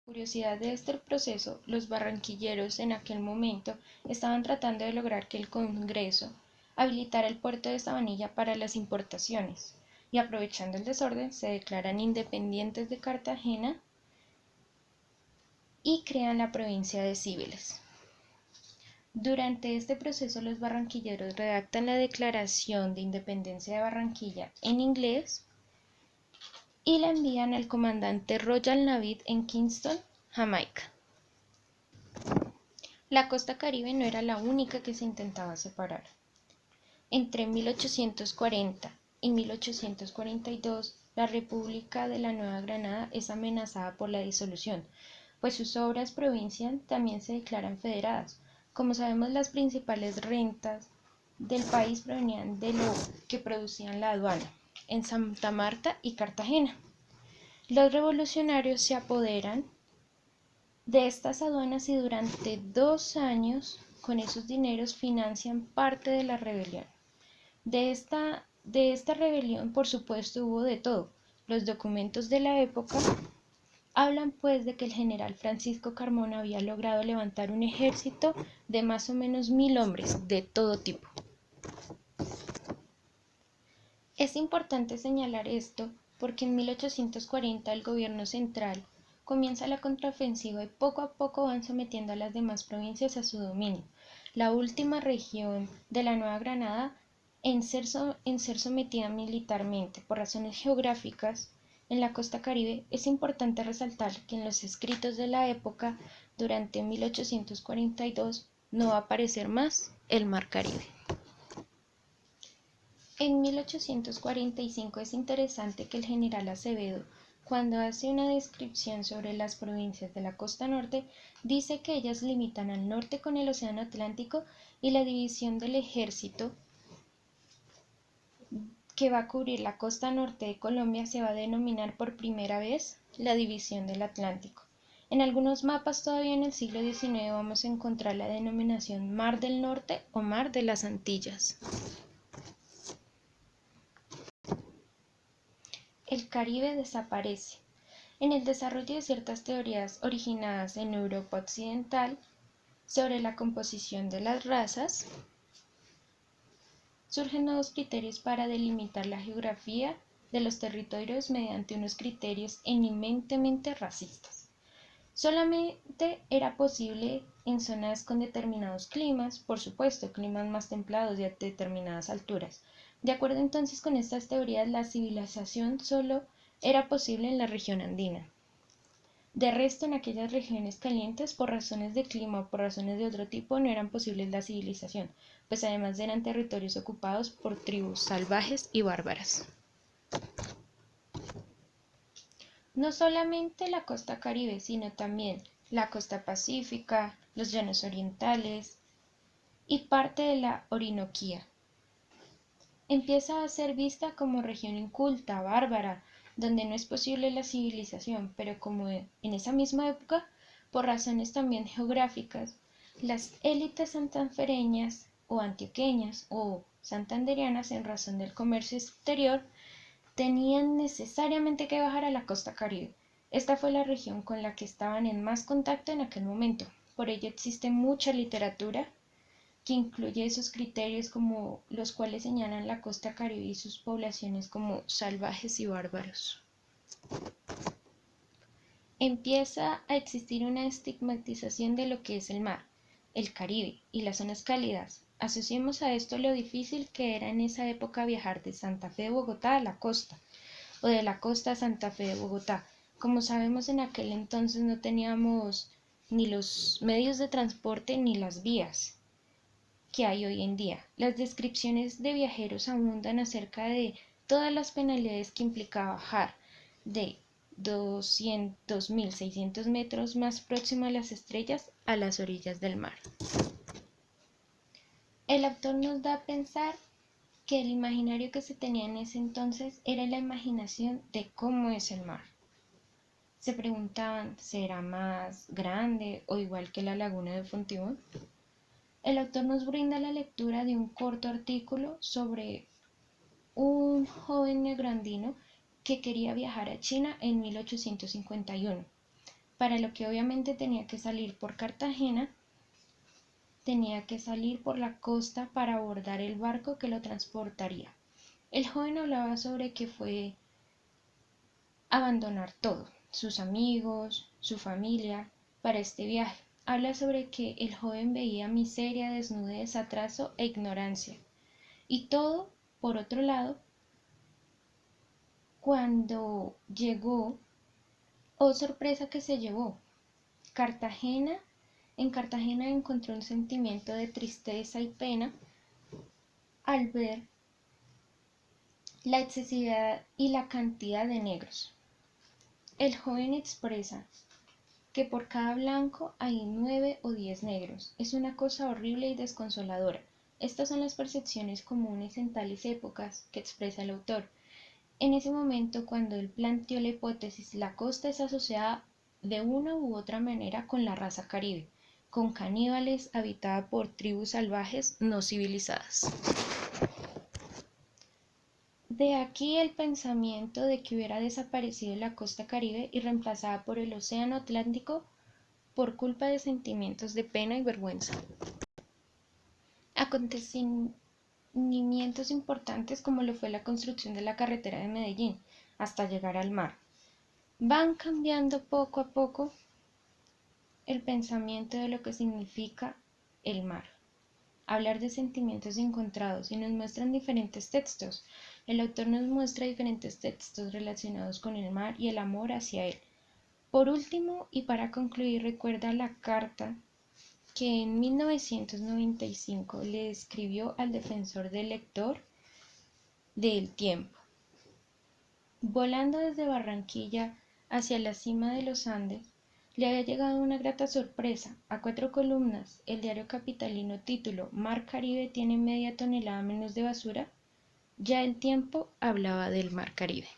Curiosidad de este proceso, los barranquilleros en aquel momento estaban tratando de lograr que el Congreso habilitara el puerto de Sabanilla para las importaciones y aprovechando el desorden se declaran independientes de Cartagena y crean la provincia de Cibeles. Durante este proceso los barranquilleros redactan la Declaración de Independencia de Barranquilla en inglés y la envían al comandante Royal Navy en Kingston, Jamaica. La costa caribe no era la única que se intentaba separar. Entre 1840 y 1842, la República de la Nueva Granada es amenazada por la disolución, pues sus obras provincias también se declaran federadas. Como sabemos, las principales rentas del país provenían de lo que producían la aduana en Santa Marta y Cartagena. Los revolucionarios se apoderan de estas aduanas y durante 2 años con esos dineros financian parte de la rebelión. De esta rebelión, por supuesto, hubo de todo. Los documentos de la época hablan pues de que el general Francisco Carmona había logrado levantar un ejército de más o menos 1000 hombres de todo tipo. Es importante señalar esto porque en 1840 el gobierno central comienza la contraofensiva y poco a poco van sometiendo a las demás provincias a su dominio. La última región de la Nueva Granada en ser sometida militarmente por razones geográficas en la costa caribe, es importante resaltar que en los escritos de la época, durante 1842, no va a aparecer más el Mar Caribe. En 1845 es interesante que el general Acevedo, cuando hace una descripción sobre las provincias de la costa norte, dice que ellas limitan al norte con el Océano Atlántico y la división del ejército que va a cubrir la costa norte de Colombia se va a denominar por primera vez la división del Atlántico. En algunos mapas todavía en el siglo XIX vamos a encontrar la denominación Mar del Norte o Mar de las Antillas. El Caribe desaparece. En el desarrollo de ciertas teorías originadas en Europa Occidental sobre la composición de las razas, surgen nuevos criterios para delimitar la geografía de los territorios mediante unos criterios eminentemente racistas. Solamente era posible en zonas con determinados climas, por supuesto, climas más templados y a determinadas alturas. De acuerdo entonces con estas teorías, la civilización solo era posible en la región andina. De resto, en aquellas regiones calientes, por razones de clima o por razones de otro tipo, no eran posibles la civilización, pues además eran territorios ocupados por tribus salvajes y bárbaras. No solamente la costa caribe, sino también la costa pacífica, los llanos orientales y parte de la Orinoquía. Empieza a ser vista como región inculta, bárbara, donde no es posible la civilización, pero como en esa misma época, por razones también geográficas, las élites santafereñas o antioqueñas o santandereanas en razón del comercio exterior tenían necesariamente que bajar a la costa caribe. Esta fue la región con la que estaban en más contacto en aquel momento. Por ello existe mucha literatura que incluye esos criterios como los cuales señalan la costa caribe y sus poblaciones como salvajes y bárbaros. Empieza a existir una estigmatización de lo que es el mar, el Caribe y las zonas cálidas. Asociemos a esto lo difícil que era en esa época viajar de Santa Fe de Bogotá a la costa, o de la costa a Santa Fe de Bogotá. Como sabemos, en aquel entonces no teníamos ni los medios de transporte ni las vías que hay hoy en día. Las descripciones de viajeros abundan acerca de todas las penalidades que implica bajar de 200.600 metros más próximo a las estrellas a las orillas del mar. El autor nos da a pensar que el imaginario que se tenía en ese entonces era la imaginación de cómo es el mar. Se preguntaban, ¿será más grande o igual que la laguna de Fontibón? El autor nos brinda la lectura de un corto artículo sobre un joven negrandino que quería viajar a China en 1851. para lo que obviamente tenía que salir por Cartagena, tenía que salir por la costa para abordar el barco que lo transportaría. El joven hablaba sobre que fue abandonar todo, sus amigos, su familia, para este viaje. Habla sobre que el joven veía miseria, desnudez, atraso e ignorancia. Y todo, por otro lado, cuando llegó, oh sorpresa que se llevó, Cartagena, en Cartagena encontró un sentimiento de tristeza y pena al ver la excesividad y la cantidad de negros. El joven expresa que por cada blanco hay 9 o 10 negros. Es una cosa horrible y desconsoladora. Estas son las percepciones comunes en tales épocas que expresa el autor. En ese momento, cuando él planteó la hipótesis, la costa es asociada de una u otra manera con la raza caribe, con caníbales, habitada por tribus salvajes no civilizadas. De aquí el pensamiento de que hubiera desaparecido la costa caribe y reemplazada por el océano Atlántico por culpa de sentimientos de pena y vergüenza. Acontecimientos importantes como lo fue la construcción de la carretera de Medellín hasta llegar al mar van cambiando poco a poco el pensamiento de lo que significa el mar. Hablar de sentimientos encontrados y nos muestran diferentes textos. El autor nos muestra diferentes textos relacionados con el mar y el amor hacia él. Por último, y para concluir, recuerda la carta que en 1995 le escribió al defensor del lector de El Tiempo. Volando desde Barranquilla hacia la cima de los Andes, le había llegado una grata sorpresa. A 4 columnas, el diario capitalino título Mar Caribe tiene media tonelada menos de basura. Ya El Tiempo hablaba del Mar Caribe.